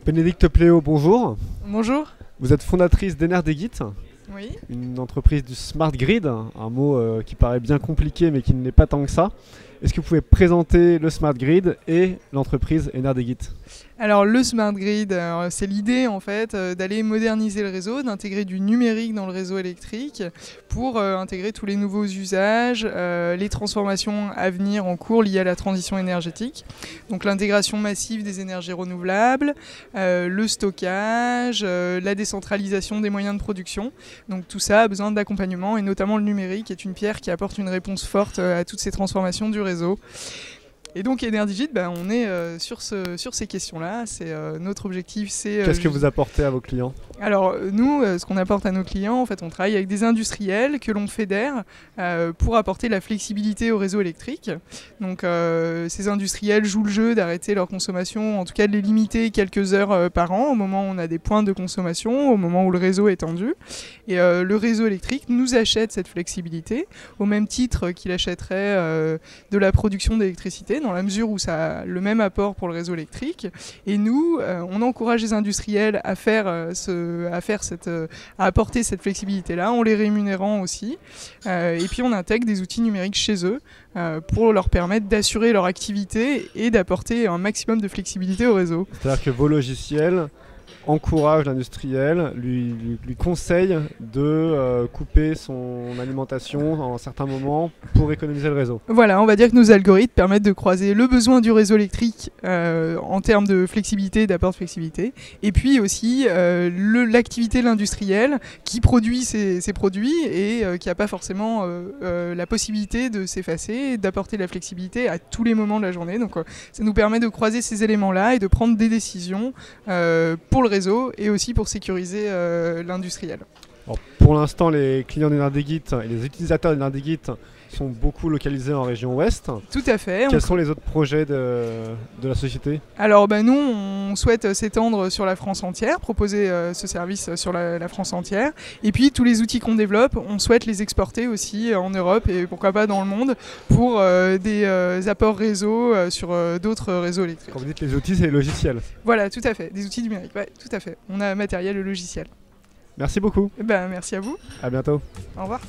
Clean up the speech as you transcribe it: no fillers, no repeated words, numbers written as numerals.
Bénédicte Pléau, bonjour. Bonjour. Vous êtes fondatrice d'Enerdigit, Oui. une entreprise du Smart Grid, un mot qui paraît bien compliqué mais qui ne l'est pas tant que ça. Est-ce que vous pouvez présenter le Smart Grid et l'entreprise Enerdigit? Alors le Smart Grid, c'est l'idée en fait d'aller moderniser le réseau, d'intégrer du numérique dans le réseau électrique pour intégrer tous les nouveaux usages, les transformations à venir en cours liées à la transition énergétique. Donc l'intégration massive des énergies renouvelables, le stockage, la décentralisation des moyens de production. Donc tout ça a besoin d'accompagnement et notamment le numérique est une pierre qui apporte une réponse forte à toutes ces transformations du réseau. Et donc Enerdigit, on est sur ces questions-là. Notre objectif, c'est... Qu'est-ce que vous apportez à vos clients? Alors nous, ce qu'on apporte à nos clients, en fait, on travaille avec des industriels que l'on fédère pour apporter la flexibilité au réseau électrique. Donc ces industriels jouent le jeu d'arrêter leur consommation, en tout cas de les limiter quelques heures par an, au moment où on a des pointes de consommation, au moment où le réseau est tendu. Et le réseau électrique nous achète cette flexibilité, au même titre qu'il achèterait de la production d'électricité, dans la mesure où ça a le même apport pour le réseau électrique. Et nous, on encourage les industriels à apporter cette flexibilité-là, en les rémunérant aussi. Et puis on intègre des outils numériques chez eux pour leur permettre d'assurer leur activité et d'apporter un maximum de flexibilité au réseau. C'est-à-dire que vos logiciels encourage l'industriel, lui conseille de couper son alimentation en certains moments pour économiser le réseau. Voilà, on va dire que nos algorithmes permettent de croiser le besoin du réseau électrique en termes de flexibilité, d'apport de flexibilité, et puis aussi l'activité de l'industriel qui produit ces produits et qui n'a pas forcément la possibilité de s'effacer et d'apporter de la flexibilité à tous les moments de la journée. Donc ça nous permet de croiser ces éléments-là et de prendre des décisions pour le réseau et aussi pour sécuriser l'industriel. Pour l'instant, les clients d'Enerdigit et les utilisateurs d'Enerdigit sont beaucoup localisés en région ouest. Tout à fait. Quels sont les autres projets de la société? Alors nous, on souhaite s'étendre sur la France entière, proposer ce service sur la France entière. Et puis tous les outils qu'on développe, on souhaite les exporter aussi en Europe et pourquoi pas dans le monde pour des apports réseau sur d'autres réseaux électriques. Quand vous dites les outils, c'est les logiciels? Voilà, tout à fait. Des outils numériques, ouais, tout à fait. On a matériel et logiciel. Merci beaucoup. Merci à vous. À bientôt. Au revoir.